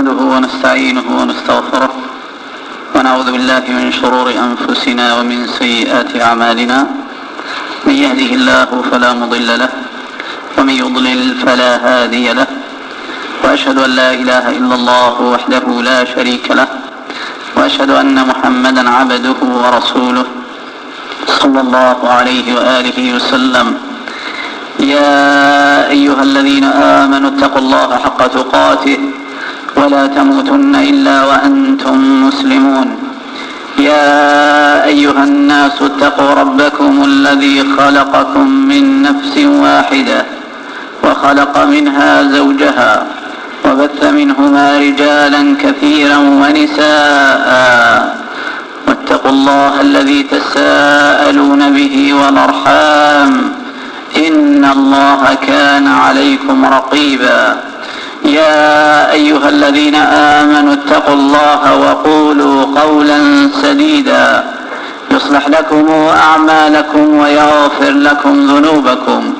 نحمده ونستعينه ونستغفره ونعوذ بالله من شرور أنفسنا ومن سيئات أعمالنا. من يهده الله فلا مضل له ومن يضلل فلا هادي له، وأشهد أن لا إله إلا الله وحده لا شريك له، وأشهد أن محمدا عبده ورسوله صلى الله عليه وآله وسلم. يا أيها الذين آمنوا اتقوا الله حق تقاته ولا تموتن إلا وأنتم مسلمون. يا أيها الناس اتقوا ربكم الذي خلقكم من نفس واحدة وخلق منها زوجها وبث منهما رجالا كثيرا ونساء، واتقوا الله الذي تساءلون به والأرحام إن الله كان عليكم رقيبا. يا أيها الذين آمنوا اتقوا الله وقولوا قولا سديدا يصلح لكم أعمالكم ويغفر لكم ذنوبكم،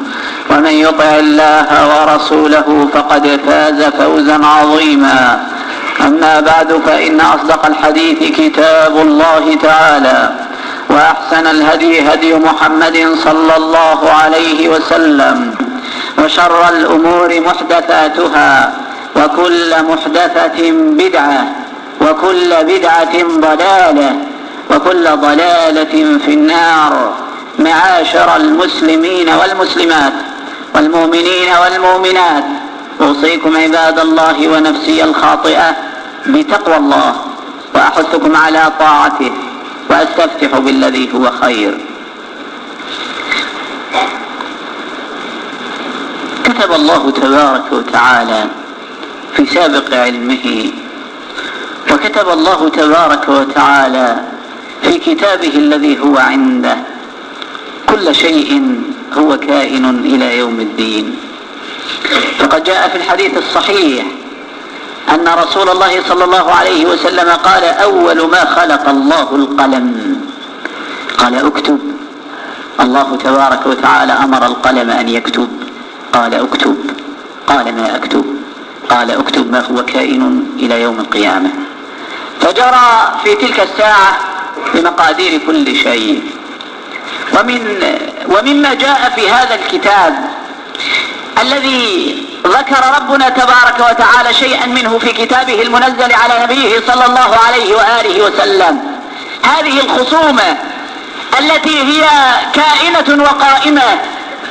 ومن يطع الله ورسوله فقد فاز فوزا عظيما. أما بعد، فإن أصدق الحديث كتاب الله تعالى، وأحسن الهدي هدي محمد صلى الله عليه وسلم، وشر الأمور محدثاتها، وكل محدثة بدعة، وكل بدعة ضلالة، وكل ضلالة في النار. معاشر المسلمين والمسلمات والمؤمنين والمؤمنات، أوصيكم عباد الله ونفسي الخاطئة بتقوى الله، وأحثكم على طاعته، وأستفتح بالذي هو خير. كتب الله تبارك وتعالى في سابق علمه، وكتب الله تبارك وتعالى في كتابه الذي هو عنده كل شيء هو كائن إلى يوم الدين. فقد جاء في الحديث الصحيح أن رسول الله صلى الله عليه وسلم قال: أول ما خلق الله القلم. قال: اكتب. الله تبارك وتعالى أمر القلم أن يكتب، قال: اكتب. قال: ما أكتب؟ قال: اكتب ما هو كائن إلى يوم القيامة. فجرى في تلك الساعة بمقادير كل شيء. ومما جاء في هذا الكتاب الذي ذكر ربنا تبارك وتعالى شيئا منه في كتابه المنزل على نبيه صلى الله عليه وآله وسلم، هذه الخصومة التي هي كائنة وقائمة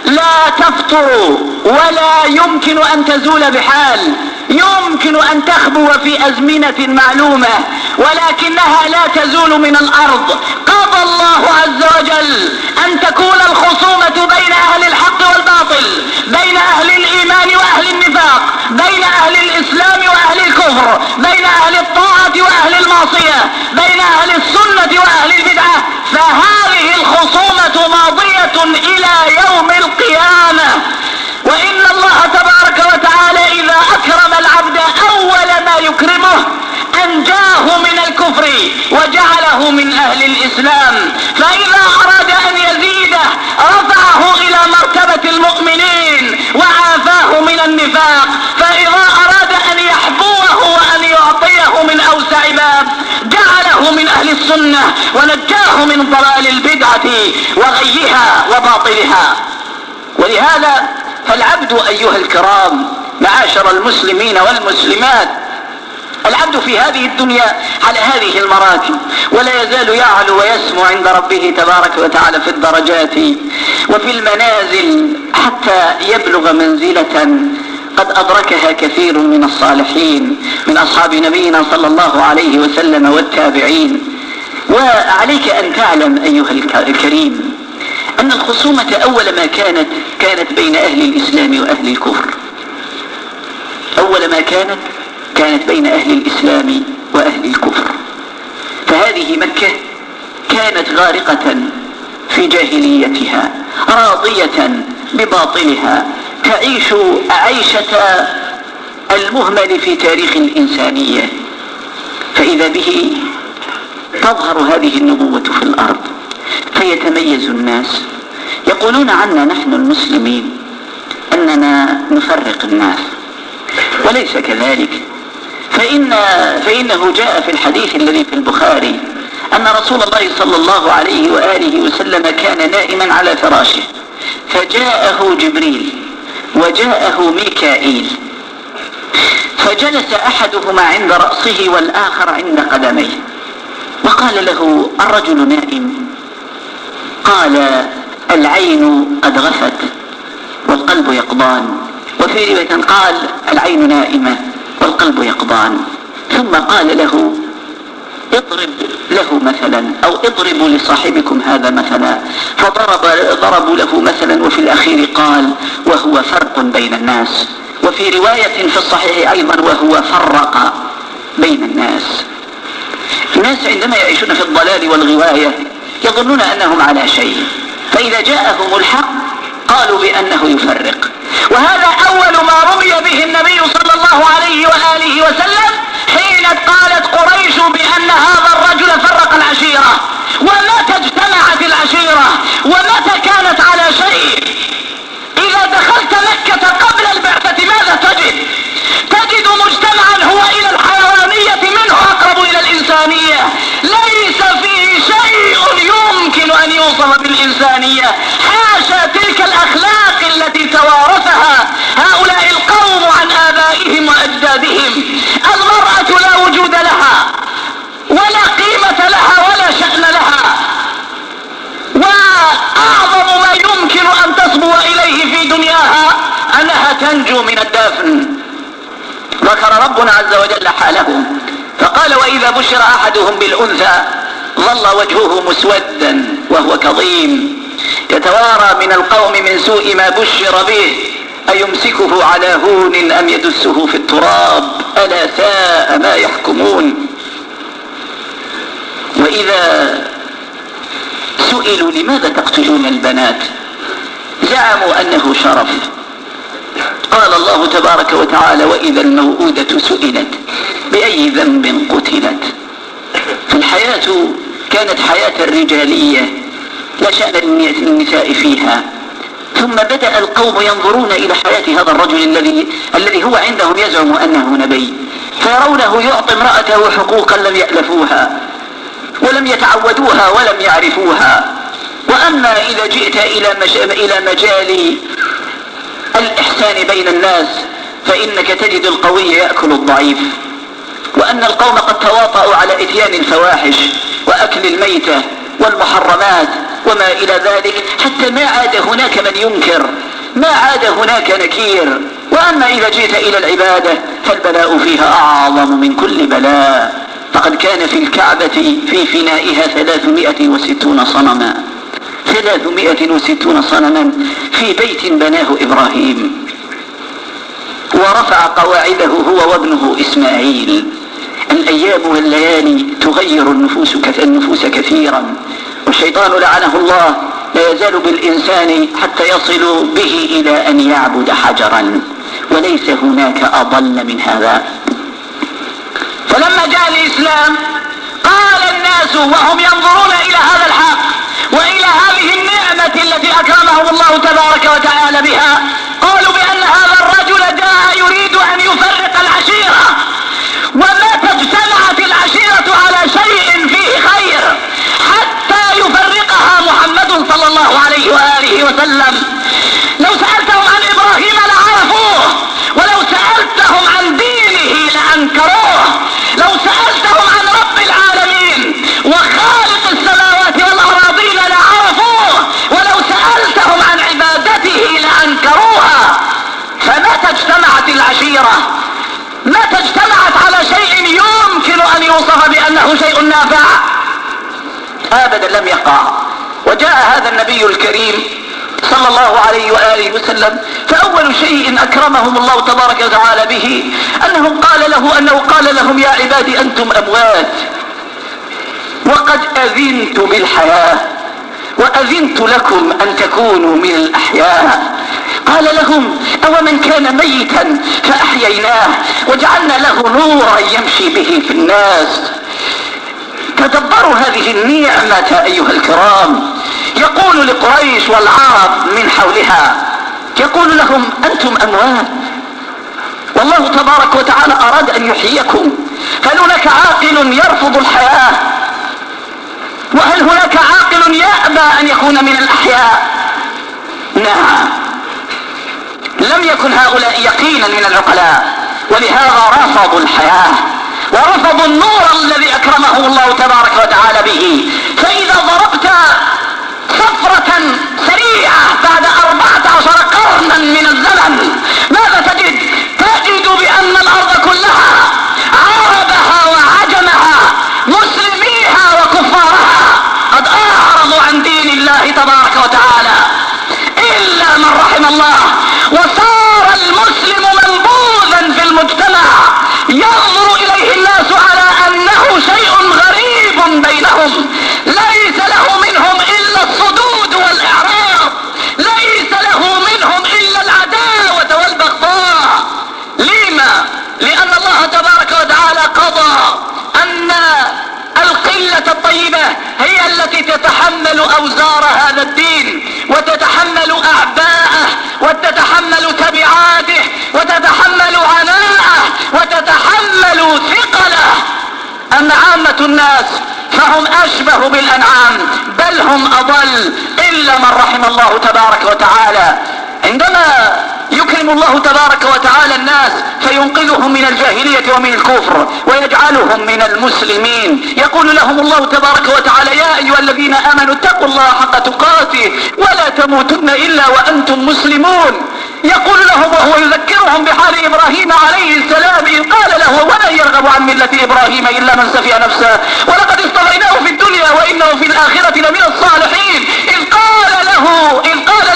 لا تفطر ولا يمكن أن تزول بحال، يمكن أن تخبو في أزمنة معلومة، ولكنها لا تزول من الأرض. قضى الله عز وجل أن تكون الخصومة بين أهل الحق والباطل، بين أهل الإيمان وأهل النفاق، بين أهل الإسلام وأهل الكفر، بين أهل الطاعة وأهل المعصية، بين أهل السنة وأهل البدعة. فهذه الخصومة ماضية إلى يوم القيامة. وإن الله تبارك وتعالى إذا أكرم العبد أول ما يكرمه أنجاه من الكفر وجعله من أهل الإسلام، فإذا أراد أن يزيده رفعه إلى مرتبة المؤمنين وعافاه من النفاق، فإذا أراد أن يحفوه وأن يعطيه من أوسع باب جعله من أهل السنة ونجاه من ضلال البدعة وغيها وباطلها. ولهذا فالعبد أيها الكرام معاشر المسلمين والمسلمات، العبد في هذه الدنيا على هذه المراتب، ولا يزال يعلو ويسمو عند ربه تبارك وتعالى في الدرجات وفي المنازل حتى يبلغ منزلة قد أدركها كثير من الصالحين من أصحاب نبينا صلى الله عليه وسلم والتابعين. وعليك أن تعلم أيها الكريم أن الخصومة أول ما كانت بين أهل الإسلام وأهل الكفر. أول ما كانت بين أهل الإسلام وأهل الكفر. فهذه مكة كانت غارقة في جاهليتها، راضية بباطلها، تعيش عيشة المهمل في تاريخ الإنسانية. فإذا به تظهر هذه النبوة في الأرض، فيتميز الناس، يقولون عنا نحن المسلمين أننا نفرق الناس، وليس كذلك. فإنه جاء في الحديث الذي في البخاري أن رسول الله صلى الله عليه وآله وسلم كان نائما على فراشه، فجاءه جبريل وجاءه ميكائيل، فجلس أحدهما عند رأسه والآخر عند قدميه، وقال له: الرجل نائم؟ قال: العين قد غفت والقلب يقظان. وفي رواية قال: العين نائمة والقلب يقظان. ثم قال له: اضرب له مثلا، أو اضربوا لصاحبكم هذا مثلا. فضربوا له مثلا، وفي الأخير قال: وهو فرق بين الناس. وفي رواية في الصحيح أيضا: وهو فرق بين الناس. الناس عندما يعيشون في الضلال والغواية يظنون أنهم على شيء، فإذا جاءهم الحق قالوا بأنه يفرق. وهذا أول ما رمي به النبي صلى الله عليه وآله وسلم حين قالت قريش بأن هذا الرجل فرق العشيرة. ومتى اجتمعت العشيرة؟ ومتى كانت على شيء؟ إذا دخلت مكة قبل البعثة ماذا تجد؟ تجد مجتمعا هو إلى الحيوانية منه أقرب إلى الإنسانية، ليس فيه شيء يمكن أن يوصف بالإنسانية، حاشا تلك الأخلاق التي توارثها هؤلاء القوم عن آبائهم وأجدادهم. المرأة لا وجود لها ولا قيمة لها ولا شأن لها، وأعظم ما يمكن أن تصبو إليه في دنياها أنها تنجو من الدفن. ذكر ربنا عز وجل حالهم فقال: وإذا بشر أحدهم بالأنثى ظل وجهه مسودا وهو كظيم يتوارى من القوم من سوء ما بشر به أيمسكه على هون أم يدسه في التراب ألا ساء ما يحكمون. وإذا سئلوا لماذا تقتلون البنات زعموا أنه شرف. قال الله تبارك وتعالى: وإذا الموءودة سئلت بأي ذنب قتلت. فالحياة كانت حياة رجالية لا شأن للنساء فيها. ثم بدأ القوم ينظرون إلى حياة هذا الرجل الذي هو عندهم يزعم أنه نبي، فيرونه يعطي امرأته حقوقا لم يألفوها ولم يتعودوها ولم يعرفوها. وأما إذا جئت إلى مجال الإحسان بين الناس فإنك تجد القوي يأكل الضعيف، وأن القوم قد تواطؤوا على إتيان الفواحش وأكل الميتة والمحرمات وما إلى ذلك، حتى ما عاد هناك من ينكر، ما عاد هناك نكير. وأما إذا جئت إلى العبادة فالبلاء فيها أعظم من كل بلاء. فقد كان في الكعبة في فنائها 360 صنما، 360 صنما في بيت بناه إبراهيم، ورفع قواعده هو وابنه إسماعيل. الأيام والليالي تغير النفوس كثيرا، والشيطان لعنه الله لا يزال بالإنسان حتى يصل به إلى أن يعبد حجرا، وليس هناك أضل من هذا. فلما جاء الإسلام قال الناس وهم ينظرون إلى هذا الحق وإلى هذه النعمة التي أكرمهم الله تبارك وتعالى بها، قالوا بأن هذا الرجل جاء يريد أن يفرق العشيرة. ومتى اجتمعت العشيرة على شيء فيه خير حتى يفرقها محمد صلى الله عليه وآله وسلم. لو سألتهم عن إبراهيم لعرفوه، ولو سألتهم عن دينه لأنكروه، لو سألتهم عن رب العالمين وخالق السماوات والأراضين لعرفوه، ولو سألتهم عن عبادته لأنكروها. فمتى اجتمعت العشيرة؟ متى اجتمعت على شيء يمكن أن يوصف بأنه شيء نافع؟ أبدا لم يقع. وجاء هذا النبي الكريم صلى الله عليه وآله وسلم، فأول شيء أكرمهم الله تبارك وتعالى به أنه قال لهم: يا عبادي أنتم أموات وقد أذنت بالحياة وأذنت لكم أن تكونوا من الأحياء. قال لهم: أو من كان ميتا فأحييناه وجعلنا له نورا يمشي به في الناس. تدبروا هذه النعمة أيها الكرام. يقول لقريش والعرب من حولها، يقول لهم: أنتم أموات، والله تبارك وتعالى أراد أن يحييكم. هل هناك عاقل يرفض الحياة؟ وهل هناك عاقل يأبى أن يكون من الأحياء؟ نعم. لم يكن هؤلاء يقينا من العقلاء، ولهذا رفضوا الحياة ورفضوا النور الذي أكرمه الله تبارك وتعالى به. فإذا ضربت سفرة سريعة بعد 14 قرنا من الزمن، ماذا تجد؟ تجد بأن الأرض كلها، عربها وعجمها، مسلميها وكفارها، قد أعرضوا عن دين الله تبارك وتعالى إلا من رحم الله. وصار المسلم منبوذا في المجتمع، ينظر إليه الناس على أنه شيء غريب بينهم، ليس له منهم إلا الصدود والإعراض، ليس له منهم إلا العداوة والبغضاء. لما؟ لأن الله تبارك وتعالى قضى أن القلة الطيبة هي التي تتحمل أوزار هذا الدين، وتتحمل أعباءه، وتتحمل تبعاته، وتتحمل عناءه، وتتحمل ثقله. أما عامة الناس فهم أشبه بالأنعام، بل هم أضل إلا من رحم الله تبارك وتعالى. عندما يكرم الله تبارك وتعالى الناس فينقذهم من الجاهلية ومن الكفر ويجعلهم من المسلمين، يقول لهم الله تبارك وتعالى: يا أيها الذين آمنوا اتقوا الله حق تقاته ولا تموتن إلا وأنتم مسلمون. يقول لهم وهو يذكرهم بحال إبراهيم عليه السلام إذ قال له: ولا يرغب عن ملة إبراهيم إلا من سفه نفسه ولقد اصطفيناه في الدنيا وإنه في الآخرة لمن الصالحين. إذ قال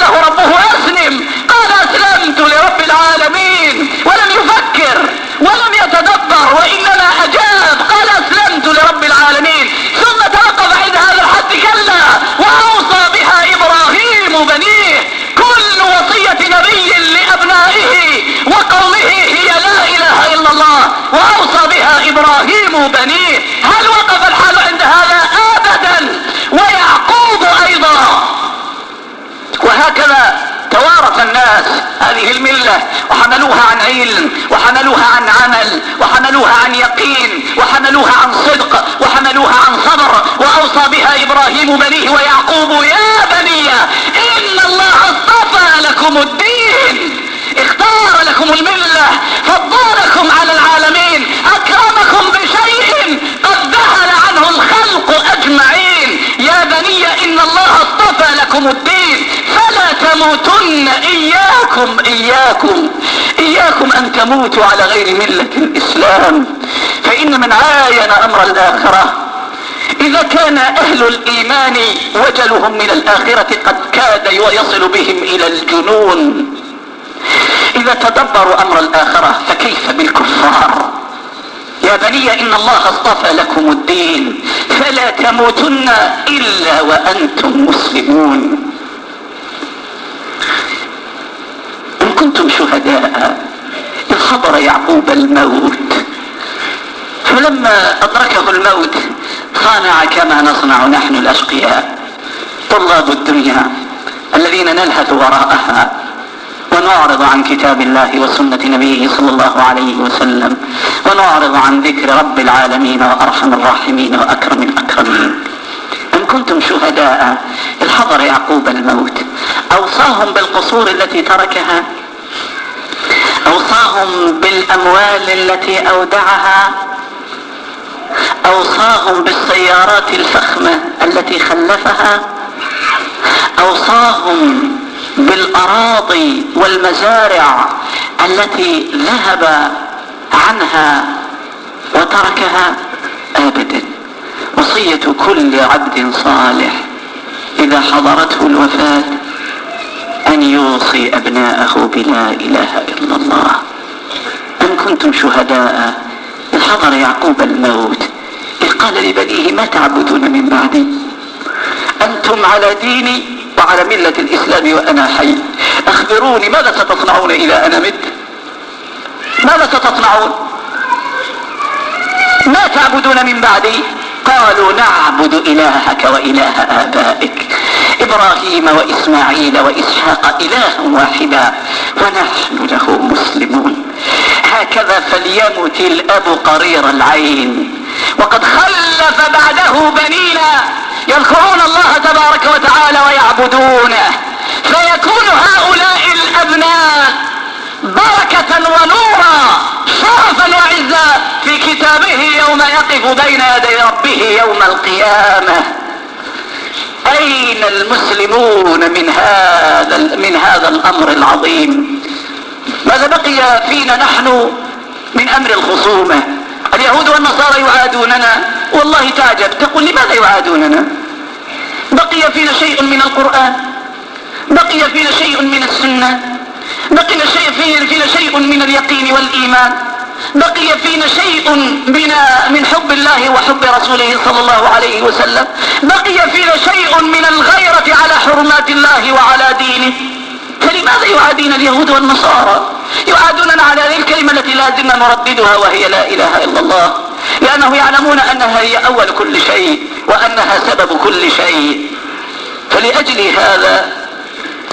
له ربه: أسلم، قال: أسلمت لرب العالمين، ولم يفكر ولم يتدبر وإنما أجاب، قال: أسلمت لرب العالمين. ثم توقف عند هذا الحد: كلا، وأوصى بها إبراهيم بنيه. كل وصية نبي لأبنائه وقومه هي لا إله إلا الله، وأوصى بها إبراهيم بنيه. هل وقف الحال عند هذا؟ أبدا. ويعقوب أيضا. وهكذا توارث الناس هذه الملة وحملوها عن علم، وحملوها عن عمل، وحملوها عن يقين، وحملوها عن صدق، وحملوها عن صبر. وأوصى بها إبراهيم بنيه ويعقوب: يا بني إن الله اصطفى لكم الدين، اختار لكم الملة، فضلكم على العالمين، أكرمكم بشيء قد ذهل عنه الخلق أجمعين. يا بني إن الله اصطفى لكم الدين فلا تموتن، إياكم أن تموتوا على غير ملة الإسلام. فإن من عاين أمر الآخرة إذا كان أهل الإيمان وجلهم من الآخرة قد كاد ويصل بهم إلى الجنون، إذا تدبروا أمر الآخرة فكيف بالكفار؟ يا بني إن الله اصطفى لكم الدين فلا تموتن إلا وأنتم مسلمون. إن كنتم شهداء إذ حضر يعقوب الموت، فلما أدركه الموت صانع كما نصنع نحن الأشقياء طلاب الدنيا الذين نلهث وراءها ونعرض عن كتاب الله وسنة نبيه صلى الله عليه وسلم، ونعرض عن ذكر رب العالمين وأرحم الراحمين وأكرم الأكرمين. إن كنتم شهداء إذ حضر يعقوب الموت أوصاهم بالقصور التي تركها، أوصاهم بالأموال التي أودعها، أوصاهم بالسيارات الفخمة التي خلفها، أوصاهم بالأراضي والمزارع التي ذهب عنها وتركها؟ أبدا. وصية كل عبد صالح إذا حضرته الوفاة أن يوصي أبناءه بلا إله إلا الله. أن كنتم شهداء إذ حضر يعقوب الموت إذ قال لبنيه: ما تعبدون من بعدي؟ أنتم على ديني وعلى ملة الإسلام وأنا حي، أخبروني ماذا ستصنعون إذا أنا مت؟ ماذا ستصنعون؟ ما تعبدون من بعدي؟ قالوا: نعبد إلهك وإله آبائك إبراهيم وإسماعيل وإسحاق إلها واحدا ونحن له مسلمون. هكذا فليمت الأب قرير العين. وقد خلف بعده بنينا يذكرون الله تبارك وتعالى ويعبدونه، فيكون هؤلاء الأبناء بركة ونورا شرفا وعزا في كتابه يوم يقف بين يدي ربه يوم القيامة. أين المسلمون من هذا الأمر العظيم؟ ماذا بقي فينا نحن من أمر الخصومة؟ اليهود والنصارى يعادوننا، والله تعجب تقول لماذا يعادوننا؟ بقي فينا شيء من القرآن، بقي فينا شيء من السنة، بقي فينا شيء من اليقين والإيمان، بقي فينا شيء من حب الله وحب رسوله صلى الله عليه وسلم، بقي فينا شيء من الغيرة على حرمات الله وعلى دينه. فلماذا يعادينا اليهود والنصارى؟ يعادوننا على هذه الكلمة التي لازلنا نرددها وهي لا إله إلا الله، لأنهم يعلمون أنها هي أول كل شيء وأنها سبب كل شيء. فلأجل هذا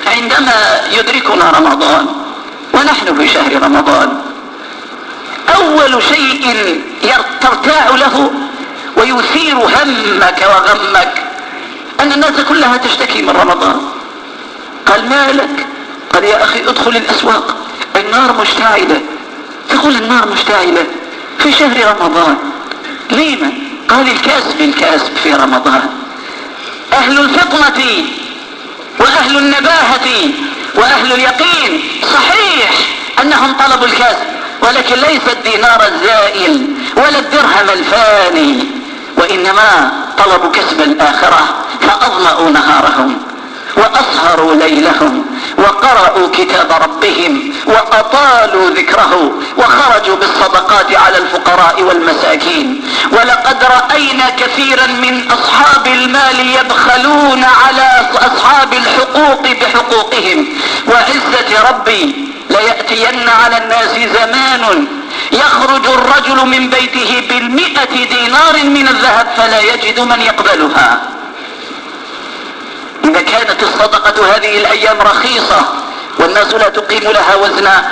عندما يدركنا رمضان ونحن في شهر رمضان، أول شيء ترتاع له ويثير همك وغمك أن الناس كلها تشتكي من رمضان. قال مالك؟ قال يا أخي ادخل الأسواق، النار مشتعلة. تقول النار مشتعلة في شهر رمضان، لما؟ قال الكاسب في رمضان. أهل الفطنة وأهل النباهة وأهل اليقين صحيح أنهم طلبوا الكسب، ولكن ليس الدينار الزائل ولا الدرهم الفاني، وإنما طلبوا كسب الآخرة، فأظمأوا نهارهم وأسهروا ليلهم وقرأوا كتاب ربهم وأطالوا ذكره وخرجوا بالصدقات على الفقراء والمساكين. ولقد رأينا كثيرا من أصحاب المال يبخلون على أصحاب الحقوق بحقوقهم. وعزة ربي ليأتين على الناس زمان يخرج الرجل من بيته ب100 دينار من الذهب فلا يجد من يقبلها. إذا كانت الصدقة هذه الأيام رخيصة والناس لا تقيم لها وزنا،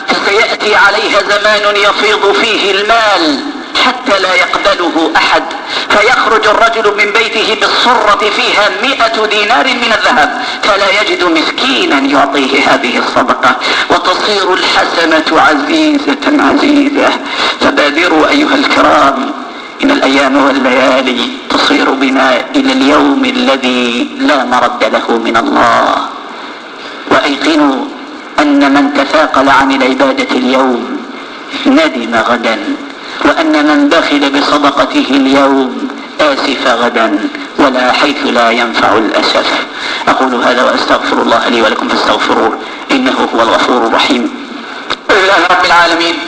فسيأتي عليها زمان يفيض فيه المال حتى لا يقبله أحد، فيخرج الرجل من بيته بالصرة فيها 100 دينار من الذهب فلا يجد مسكينا يعطيه هذه الصدقة، وتصير الحسنة عزيزة. فبادروا أيها الكرام، إن الأيام والليالي تصير بنا إلى اليوم الذي لا مرد له من الله. وأيقنوا أن من تثاقل عن العبادة اليوم ندم غدا، وأن من بخل بصدقته اليوم آسف غدا، ولا حيث لا ينفع الأسف. أقول هذا وأستغفر الله لي ولكم فاستغفروه إنه هو الغفور الرحيم. لله رب العالمين.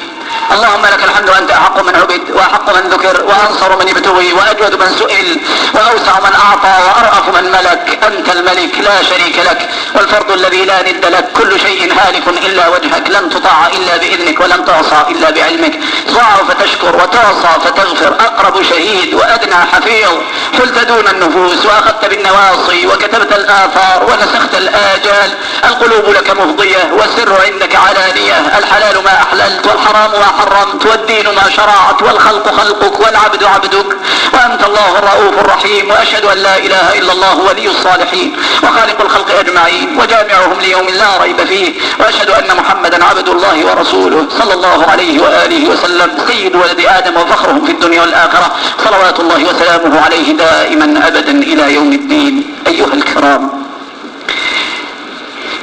اللهم لك الحمد، أنت أحق من عبد وأحق من ذكر وأنصر من ابتغي وأجود من سئل وأوسع من أعطى وأرأف من ملك. أنت الملك لا شريك لك والفرد الذي لا ند لك، كل شيء هالك إلا وجهك، لن تطاع إلا بإذنك ولن تعصى إلا بعلمك، تطاع فتشكر وتعصى فتغفر، أقرب شهيد وأدنى حفيظ، حلت دون النفوس وأخذت بالنواصي وكتبت الآثار ونسخت الآجال، القلوب لك مفضية والسر عندك علانية، الحلال ما أحللت والحرام ما حرمت والدين ما شرعت والخلق خلقك والعبد عبدك، وأنت الله الرؤوف الرحيم. وأشهد أن لا إله إلا الله ولي الصالحين وخالق الخلق أجمعين وجامعهم ليوم لا ريب فيه. وأشهد أن محمدا عبد الله ورسوله صلى الله عليه وآله وسلم، سيد ولد آدم وفخرهم في الدنيا والآخرة، صلوات الله وسلامه عليه دائما أبدا إلى يوم الدين. أيها الكرام،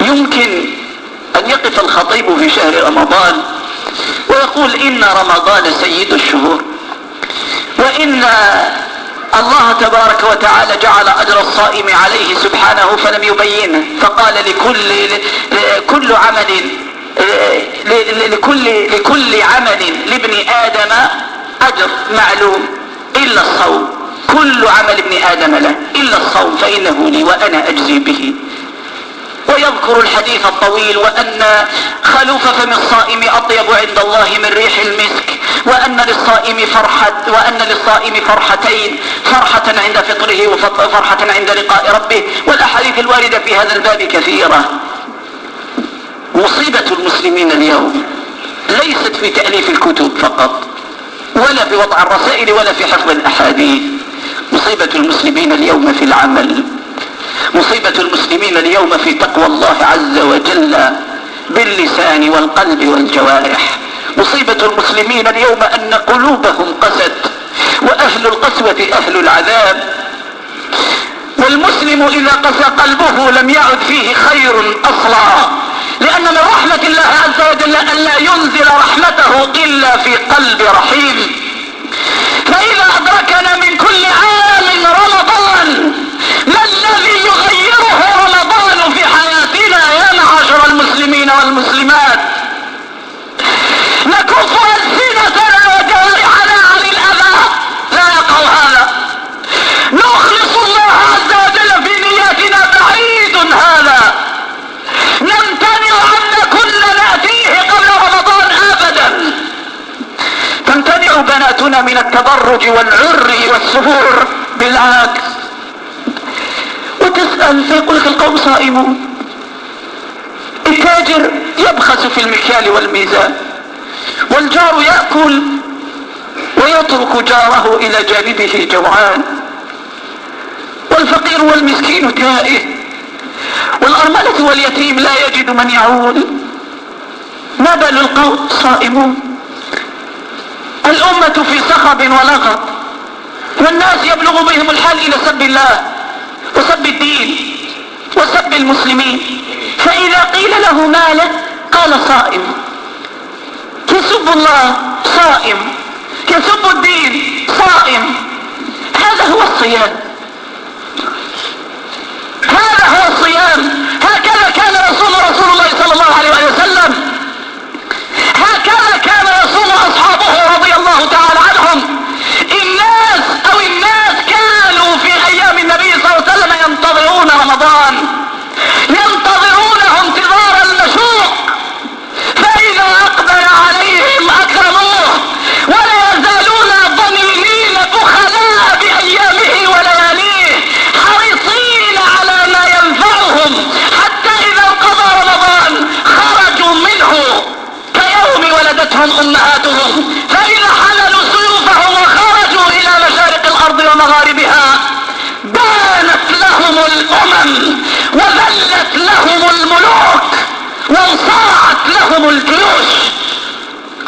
يمكن أن يقف الخطيب في شهر رمضان ويقول إن رمضان سيد الشهور، وإن الله تبارك وتعالى جعل أجر الصائم عليه سبحانه فلم يبينه، فقال لكل عمل لابن آدم أجر معلوم إلا الصوم، كل عمل ابن آدم له إلا الصوم فإنه لي وأنا أجزي به. ويذكر الحديث الطويل وأن خلوف فم الصائم أطيب عند الله من ريح المسك، وأن للصائم فرحتين، فرحة عند فطره وفرحة عند لقاء ربه. والأحاديث الواردة في هذا الباب كثيرة. مصيبة المسلمين اليوم ليست في تأليف الكتب فقط، ولا في وضع الرسائل، ولا في حفظ الأحاديث. مصيبة المسلمين اليوم في العمل، مصيبة المسلمين اليوم في تقوى الله عز وجل باللسان والقلب والجوارح. مصيبة المسلمين اليوم أن قلوبهم قست، وأهل القسوة أهل العذاب. والمسلم إذا قسى قلبه لم يعد فيه خير أصلا، لأن من رحمة الله عز وجل أن لا ينزل رحمته إلا في قلب رحيم. فإذا أدركنا من كل عام رمضان، ما الذي يغيره رمضان في حياتنا يا معاشر المسلمين والمسلمات؟ نكف ألسنتنا وجوارحنا عن الأذى، لا يقع هذا. نخلص الله عز وجل في نياتنا، بعيد هذا. نمتنع عن كنا نأتيه قبل رمضان أبدا. تمتنع بناتنا من التبرج والعري والسفور، بالعكس. وتسأل فيقول لك القوم صائمون. التاجر يبخس في المكيال والميزان، والجار يأكل ويترك جاره إلى جانبه جوعان، والفقير والمسكين تائه، والأرملة واليتيم لا يجد من يعول. ما بال القوم صائمون؟ الأمة في صخب ولغط، والناس يبلغ بهم الحال إلى سب الله وسب الدين وسب المسلمين. فإذا قيل له ما له قال صائم. يسب الله صائم، يسب الدين صائم. هذا هو الصيام، هذا هو الصيام. هكذا كان رسول الله صلى الله عليه وسلم، هكذا كان يصوم أصحابه رضي الله تعالى عنهم. الناس كانوا في أيام النبي صلى الله عليه وسلم ينتظرون رمضان، ينتظرونه انتظار المشوق، فإذا أقبل عليهم أكرموه، ولا يزالون ضنينين بخلاء بأيامه ولياليه، حريصين على ما ينفعهم، حتى إذا انقضى رمضان خرجوا منه كيوم ولدتهم أمهاتهم، فإذا حملوا سيوفهم وخرجوا إلى مشارق الأرض ومغاربها بانت لهم الأمم، وذلت لهم الملوك، وانصاعت لهم الجيوش.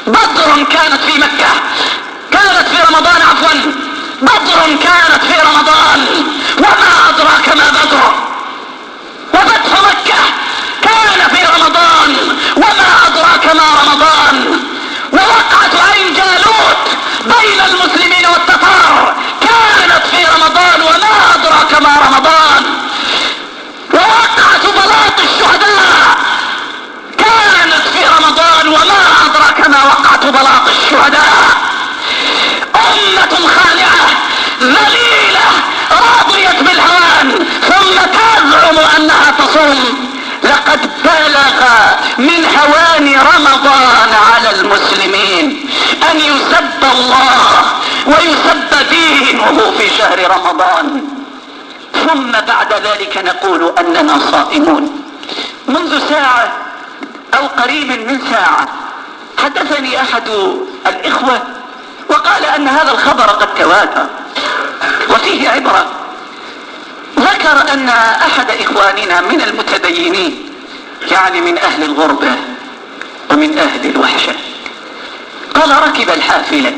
بدر كانت في مكة، كانت في رمضان، عفوا، بدر كانت في رمضان، وما أدراك ما بدر. وفتح مكة كان في رمضان، وما أدراك ما رمضان. ووقعة عين جالوت بين المسلمين والتتار كانت في رمضان، وما أدراك ما رمضان. ووقعة بلاط الشهداء كانت في رمضان، وما أدراك ما وقعة بلاط الشهداء. أمة خالعة ذليلة راضية بالهوان، ثم تزعم أنها تصوم. لقد بلغ من هوان رمضان على المسلمين أن يسب الله ويسب دينه في شهر رمضان، ثم بعد ذلك نقول أننا صائمون. منذ ساعة أو قريب من ساعة حدثني أحد الإخوة وقال أن هذا الخبر قد تواتر وفيه عبرة. ذكر أن أحد إخواننا من المتدينين، يعني من أهل الغربة ومن أهل الوحشة، قال ركب الحافلة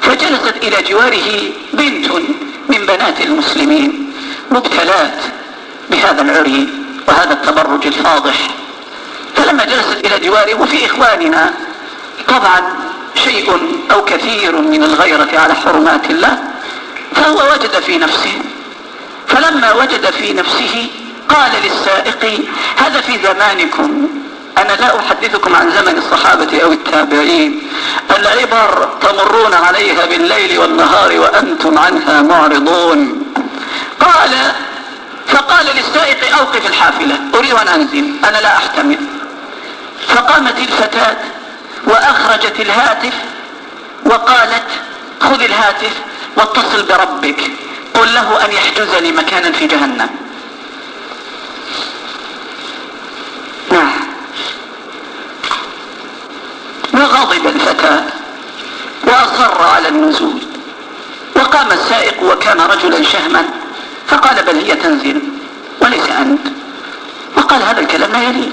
فجلست إلى جواره بنت من بنات المسلمين مبتلات بهذا العري وهذا التبرج الفاضح. فلما جلست إلى جواره، وفي إخواننا طبعا شيء أو كثير من الغيرة على حرمات الله، فهو وجد في نفسه، فلما وجد في نفسه قال للسائق: هذا في زمانكم، أنا لا أحدثكم عن زمن الصحابة أو التابعين، العبر تمرون عليها بالليل والنهار وأنتم عنها معرضون. فقال للسائق: أوقف الحافلة، أريد أن أنزل، أنا لا أحتمل. فقامت الفتاة وأخرجت الهاتف وقالت: خذ الهاتف واتصل بربك، قل له أن يحجز لي مكانا في جهنم. وغضب الفتى وأصر على النزول، وقام السائق وكان رجلا شهما فقال بل هي تنزل وليس أنت، وقال هذا الكلام لا يليق.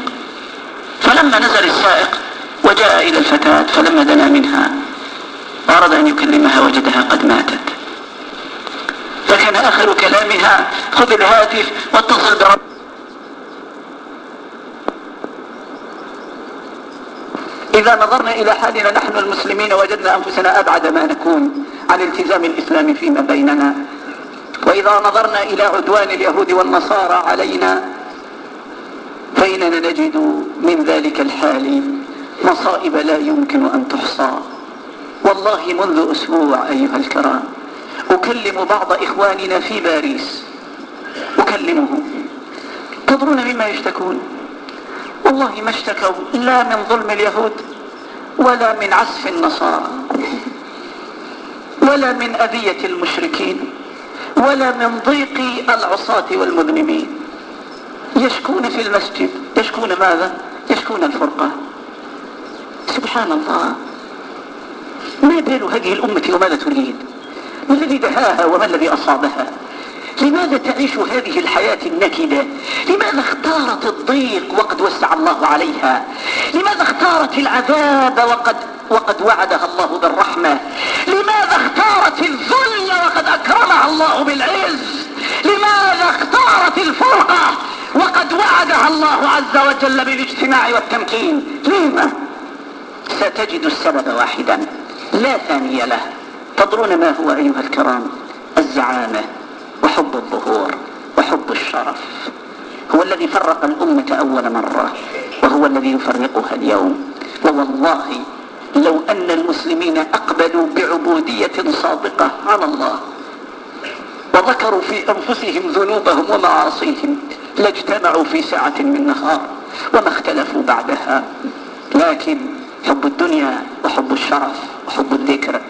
فلما نزل السائق وجاء إلى الفتاة فلما دنا منها وأراد أن يكلمها وجدها قد ماتت، فكان آخر كلامها خذ الهاتف واتصل برب. إذا نظرنا إلى حالنا نحن المسلمين وجدنا أنفسنا أبعد ما نكون عن التزام الإسلام فيما بيننا، وإذا نظرنا إلى عدوان اليهود والنصارى علينا فإننا نجد من ذلك الحال مصائب لا يمكن أن تحصى. والله منذ أسبوع أيها الكرام أكلم بعض إخواننا في باريس، أكلمهم، تدرون مما يشتكون؟ والله ما اشتكوا لا من ظلم اليهود ولا من عسف النصارى ولا من أذية المشركين ولا من ضيق العصاة والمذنبين. يشكون في المسجد، يشكون ماذا؟ يشكون الفرقة. سبحان الله، ما بال هذه الأمة وماذا تريد؟ ما الذي دهاها وما الذي أصابها؟ لماذا تعيش هذه الحياة النكدة؟ لماذا اختارت الضيق وقد وسع الله عليها؟ لماذا اختارت العذاب وقد وعدها الله بالرحمة؟ لماذا اختارت الذل وقد أكرمها الله بالعز؟ لماذا اختارت الفرقة وقد وعدها الله عز وجل بالاجتماع والتمكين؟ لما؟ ستجد السبب واحدا لا ثاني له. تدرون ما هو أيها الكرام؟ الزعامة وحب الظهور وحب الشرف هو الذي فرق الأمة أول مرة، وهو الذي يفرقها اليوم. ووالله لو أن المسلمين أقبلوا بعبودية صادقة على الله وذكروا في أنفسهم ذنوبهم ومعاصيهم لاجتمعوا في ساعة من نهار وما اختلفوا بعدها. لكن حب الدنيا وحب الشرف وحب الذكر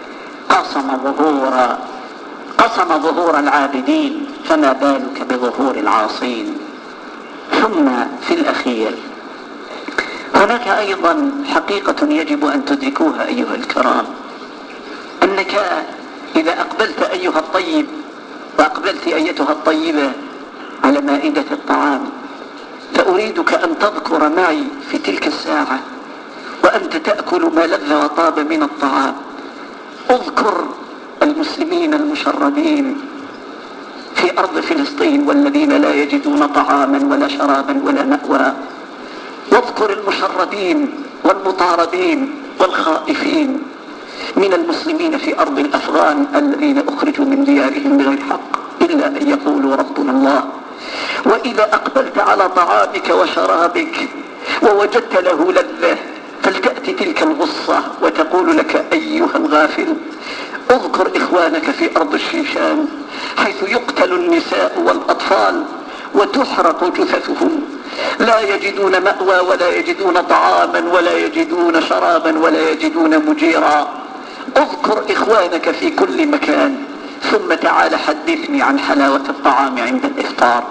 قسم ظهور العابدين، فما بالك بظهور العاصين. ثم في الأخير هناك أيضا حقيقة يجب أن تدركوها أيها الكرام، أنك إذا أقبلت أيها الطيب وأقبلت أيتها الطيبة على مائدة الطعام، فأريدك أن تذكر معي في تلك الساعة وأنت تأكل ما لذ وطاب من الطعام، اذكر المسلمين المشردين في أرض فلسطين والذين لا يجدون طعاما ولا شرابا ولا مأوى، واذكر المشردين والمطاردين والخائفين من المسلمين في أرض الأفغان الذين أخرجوا من ديارهم بغير حق إلا أن يقولوا ربنا الله. وإذا أقبلت على طعامك وشرابك ووجدت له لذة فلتأتي تلك الغصة وتقول لك أيها الغافل اذكر إخوانك في أرض الشيشان حيث يقتل النساء والأطفال وتحرق جثثهم، لا يجدون مأوى ولا يجدون طعاما ولا يجدون شرابا ولا يجدون مجيرا. اذكر إخوانك في كل مكان، ثم تعال حدثني عن حلاوة الطعام عند الإفطار،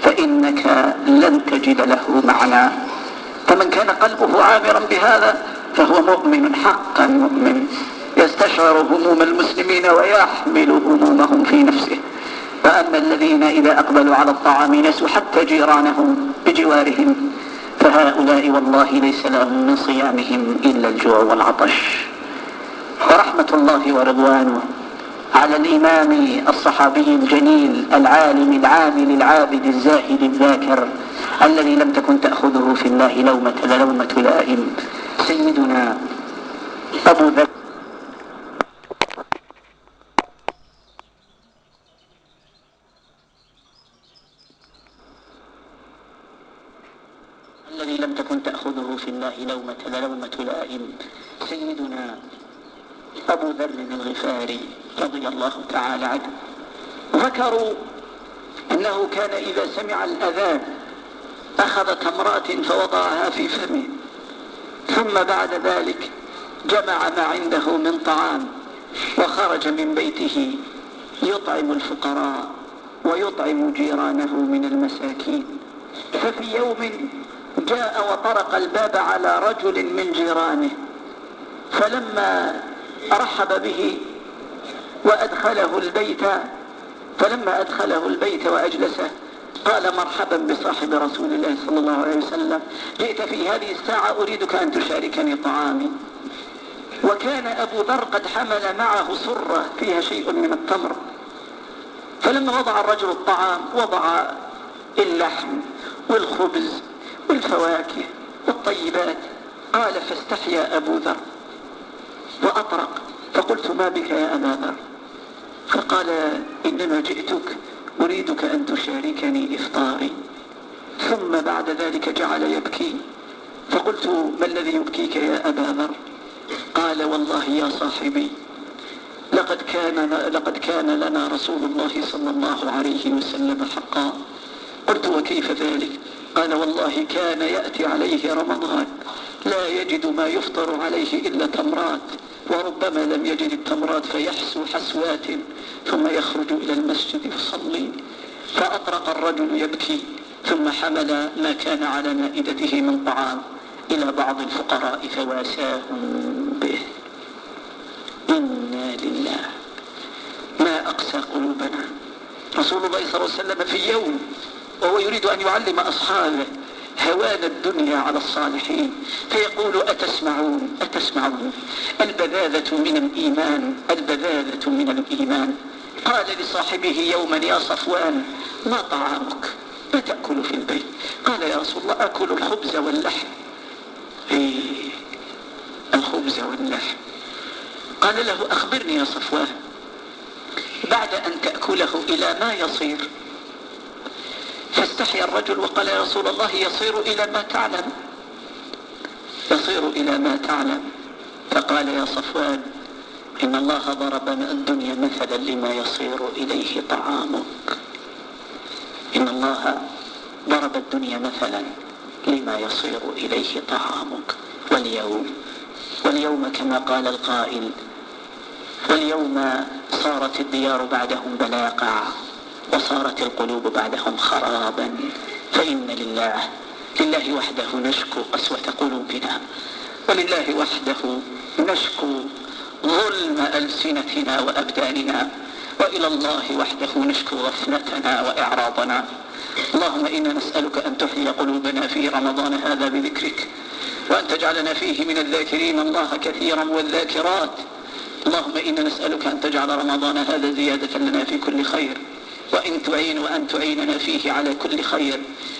فإنك لن تجد له معنى. فمن كان قلبه عامرا بهذا فهو مؤمن حقا، مؤمن يستشعر هموم المسلمين ويحمل همومهم في نفسه. وأما الذين إذا أقبلوا على الطعام نسوا حتى جيرانهم بجوارهم فهؤلاء والله ليس لهم من صيامهم إلا الجوع والعطش. ورحمة الله ورضوانه على الإمام الصحابي الجليل العالم العامل العابد الزاهد الذاكر الذي لم تكن تأخذه في الله لومة لائم، سيدنا أبو ذر الذي لم تكن تأخذه في الله لومة لائم، سيدنا أبو ذر الغفاري رضي الله تعالى عنه. ذكروا أنه كان إذا سمع الأذان أخذ تمرات فوضعها في فمه، ثم بعد ذلك جمع ما عنده من طعام وخرج من بيته يطعم الفقراء ويطعم جيرانه من المساكين. ففي يوم جاء وطرق الباب على رجل من جيرانه فلما رحب به وأدخله البيت، فلما أدخله البيت وأجلسه قال: مرحبا بصاحب رسول الله صلى الله عليه وسلم، جئت في هذه الساعة، أريدك أن تشاركني طعامي. وكان أبو ذر قد حمل معه صرة فيها شيء من التمر، فلما وضع الرجل الطعام وضع اللحم والخبز والفواكه والطيبات، قال: فاستحيا أبو ذر وأطرق، فقلت: ما بك يا أبا ذر؟ فقال: إنما جئتك أريدك أن تشاركني إفطاري. ثم بعد ذلك جعل يبكي، فقلت: ما الذي يبكيك يا أبا ذر؟ قال: والله يا صاحبي، لقد كان لنا رسول الله صلى الله عليه وسلم حقا. قلت: وكيف ذلك؟ قال: والله كان يأتي عليه رمضان لا يجد ما يفطر عليه إلا تمرات، وربما لم يجد التمرات فيحسو حسوات ثم يخرج إلى المسجد يصلي. فأطرق الرجل يبكي، ثم حمل ما كان على مائدته من طعام إلى بعض الفقراء فواساهم به. إنا لله، ما أقسى قلوبنا. رسول الله صلى الله عليه وسلم في يوم وهو يريد أن يعلم أصحابه هوان الدنيا على الصالحين، فيقول: أتسمعون البذاذة من الإيمان، البذاذة من الإيمان. قال لصاحبه يوما: يا صفوان، ما طعامك؟ ما تأكل في البيت؟ قال: يا رسول الله، أكل الخبز واللحم. الخبز واللحم. قال له: أخبرني يا صفوان، بعد أن تأكله إلى ما يصير؟ فاستحيا الرجل وقال: يا رسول الله، يصير إلى ما تعلم، يصير إلى ما تعلم. فقال: يا صفوان، إن الله ضرب الدنيا مثلا لما يصير إليه طعامك. إن الله ضرب الدنيا مثلا لما يصير إليه طعامك. واليوم كما قال القائل: واليوم صارت الديار بعدهم بلاقع، وصارت القلوب بعدهم خرابا. فإن لله وحده نشكو قسوة قلوبنا، ولله وحده نشكو ظلم ألسنتنا وأبداننا، وإلى الله وحده نشكو غفلتنا وإعراضنا. اللهم إنا نسألك أن تحيي قلوبنا في رمضان هذا بذكرك، وأن تجعلنا فيه من الذاكرين الله كثيرا والذاكرات. اللهم إنا نسألك أن تجعل رمضان هذا زيادة لنا في كل خير، وأن تعيننا فيه على كل خير،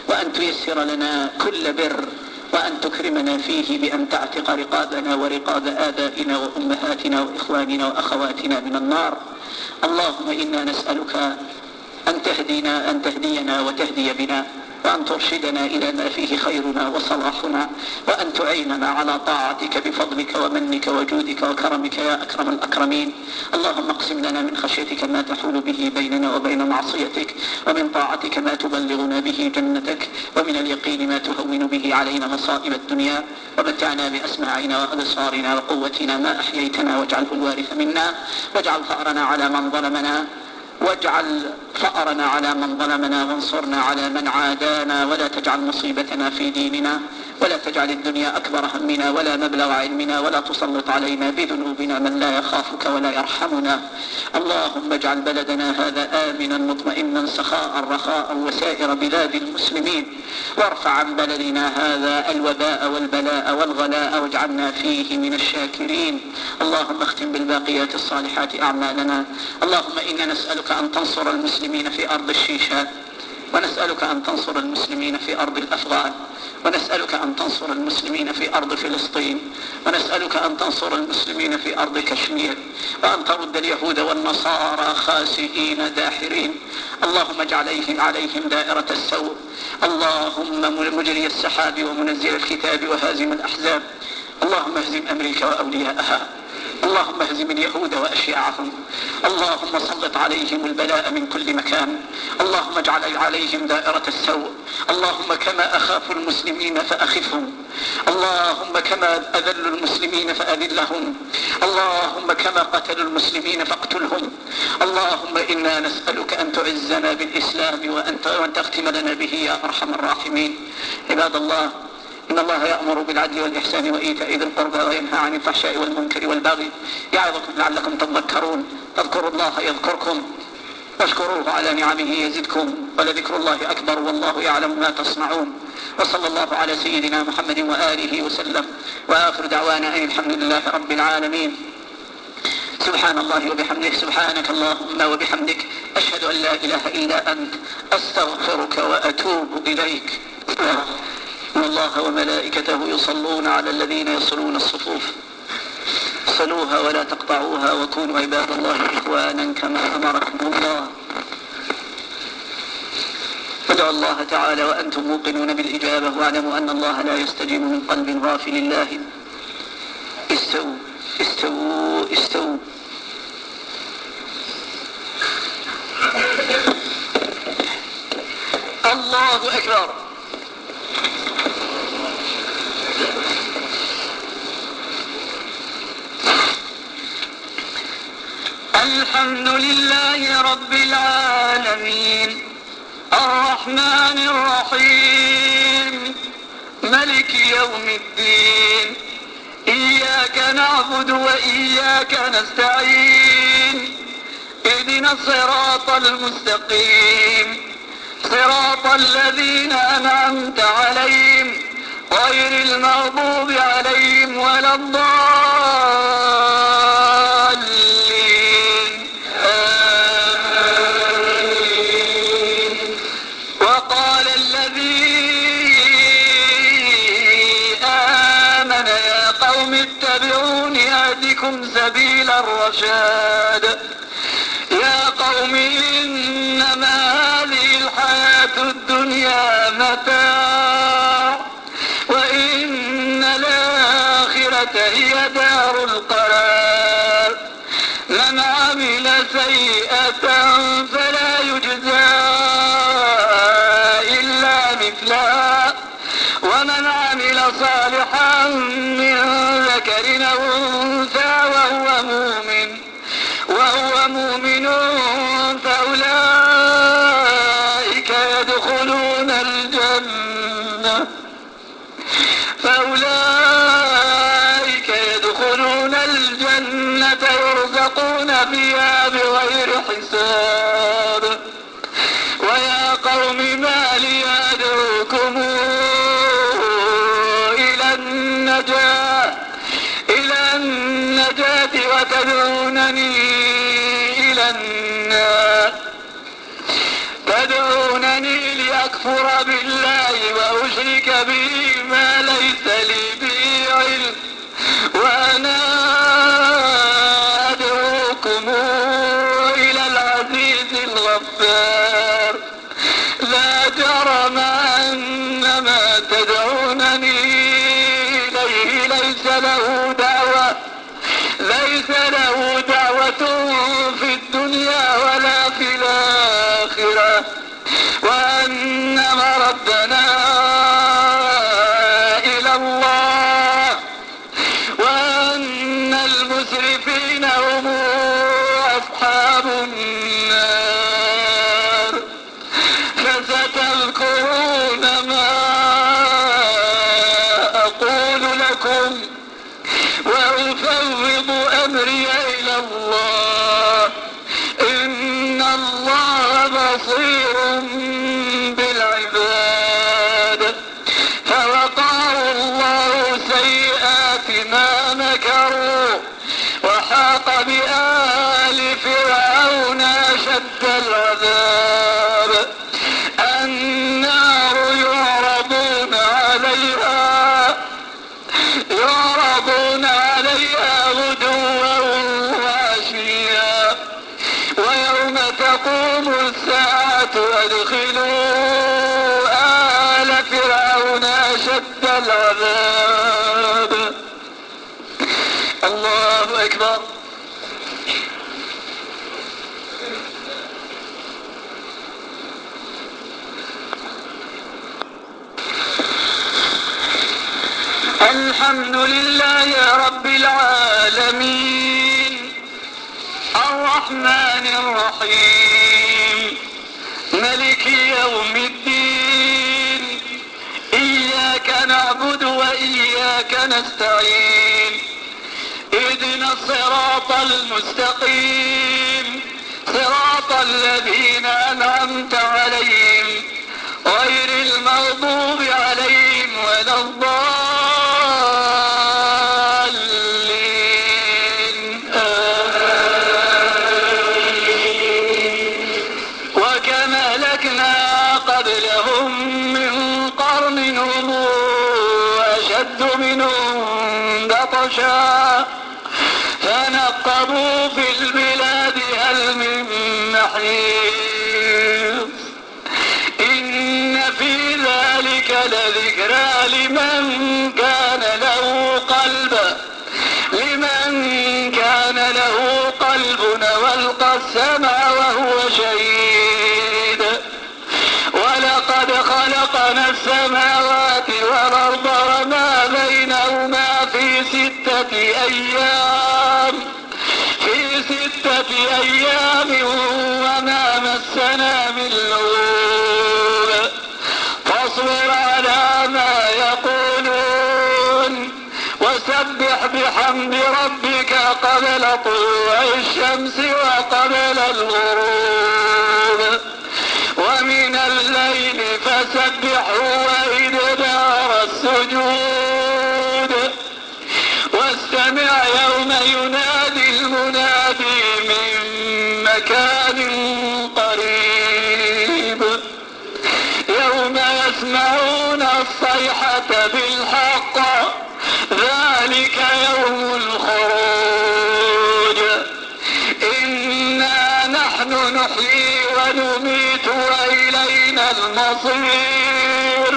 وأن تيسر لنا كل بر، وأن تكرمنا فيه بأن تعتق رقابنا ورقاب آبائنا وأمهاتنا وإخواننا وأخواتنا من النار. اللهم إنا نسألك أن تهدينا وتهدي بنا، وأن ترشدنا إلى ما فيه خيرنا وصلاحنا، وأن تعيننا على طاعتك بفضلك ومنك وجودك وكرمك يا أكرم الأكرمين. اللهم اقسم لنا من خشيتك ما تحول به بيننا وبين معصيتك، ومن طاعتك ما تبلغنا به جنتك، ومن اليقين ما تهون به علينا مصائب الدنيا. ومتعنا بأسماعنا وأبصارنا وقوتنا ما أحييتنا، واجعله الوارث منا، واجعل ثأرنا على من ظلمنا، وانصرنا على من عادانا، ولا تجعل مصيبتنا في ديننا، ولا تجعل الدنيا أكبر همنا ولا مبلغ علمنا، ولا تسلط علينا بذنوبنا من لا يخافك ولا يرحمنا. اللهم اجعل بلدنا هذا آمنا مطمئنا سخاء رخاء وسائر بلاد المسلمين، وارفع عن بلدنا هذا الوباء والبلاء والغلاء، واجعلنا فيه من الشاكرين. اللهم اختم بالباقيات الصالحات أعمالنا. اللهم إنا نسألك أن تنصر المسلمين في أرض الشيشان، ونسألك أن تنصر المسلمين في أرض الأفغان، ونسألك أن تنصر المسلمين في أرض فلسطين، ونسألك أن تنصر المسلمين في أرض كشمير، وأن ترد اليهود والنصارى خاسئين داحرين. اللهم اجعل عليهم دائرة السوء. اللهم مجري السحاب ومنزل الكتاب وهازم الأحزاب. اللهم اهزم أمريكا وأولياءها. اللهم اهزم اليهود وأشياعهم. اللهم سلط عليهم البلاء من كل مكان. اللهم اجعل عليهم دائرة السوء. اللهم كما أخافوا المسلمين فأخفهم. اللهم كما أذلوا المسلمين فأذلهم. اللهم كما قتلوا المسلمين فاقتلهم. اللهم إنا نسألك أن تعزنا بالإسلام وأن تختم لنا به يا أرحم الراحمين. عباد الله، إن الله يأمر بالعدل والإحسان وإيتاء ذي القربى وينهى عن الفحشاء والمنكر والبغي يعظكم لعلكم تذكرون. فاذكروا الله يذكركم واشكروه على نعمه يزدكم ولذكر الله أكبر والله يعلم ما تصنعون. وصلى الله على سيدنا محمد وآله وسلم، وآخر دعوانا أن الحمد لله رب العالمين. سبحان الله وبحمده، سبحانك اللهم وبحمدك، أشهد أن لا إله إلا أنت، أستغفرك وأتوب إليك. إن الله وملائكته يصلون على الذين يصلون الصفوف، صلوها ولا تقطعوها وكونوا عباد الله إخوانا كما أمركم الله. ادعوا الله تعالى وأنتم موقنون بالإجابة، واعلموا أن الله لا يستجيب من قلب غافل الله. استووا استووا استووا. الله أكبر. الحمد لله رب العالمين الرحمن الرحيم ملك يوم الدين. إياك نعبد وإياك نستعين. اهدنا الصراط المستقيم، صراط الذين أنعمت عليهم غير المغضوب عليهم ولا الضالين. آمين. وقال الذي آمن يا قوم اتبعون أهدكم سبيل الرشاد. يا قوم إنما هذه الحياة الدنيا متاع وإن الآخرة هي دار القرار. من عمل سيئة فلا يجزى إلا مثلها، ومن عمل صالحا من ذكر أو أنثى وهو مؤمن فأولئك يدخلون الجنة يرزقون فيها بغير حساب. ويا قوم ما لي أدعوكم إلى النجاة وتدعونني إلى النار. تدعونني لأكفر بالله وأشرك به ما ليس لي به علم، وأنا أدعوكم إلى العزيز الغفار. لا جرم أن ما تدعونني إليه ليس له دعوة في الدنيا ولا في الآخرة، وأن مردنا إلى الله، وأن المسرفين هم أصحاب النار. فستذكرون ما أقول لكم وأفوض أمري إلى الله، إن الله بصير بالعباد. فوقاه الله سيئات ما مكروا، وحاق بآل فرعون أشد العذاب. النار يعرضون عليها غدوا وعشيا، ويوم تقوم الساعة أدخلوا آل فرعون أشد العذاب. الله أكبر. الحمد لله رب العالمين الرحمن الرحيم ملك يوم الدين. إياك نعبد نعبد وإياك نستعين اهدنا الصراط المستقيم صراط الذين أنعمت عليهم غير المغضوب عليهم ولا الضالين وكم أهلكنا قبلهم من قرن هم أشد منهم بطشا فنقبوا في البلاد هل من محيص إن في ذلك لذكرى لمن كان له قلب والقى السمع وهو شهيد ولقد خلقنا السماوات والأرض وما بينهما في ستة أيام وما مسنا من لغوب فاصبر على ما يقولون وسبح بحمد ربك قبل طلوع الشمس وقبل الغروب ومن الليل فسبحه وإدبار السجود واستمع يوم ينادي المنادي من مكان قريب يوم يسمعون الصيحة بالحق ذلك يوم الخروج إنا نحن نحيي ونميت وإلينا المصير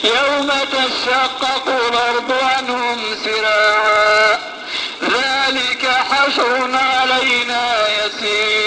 يوم تشقق الأرض عنهم سراعا ذلك حشر علينا يسير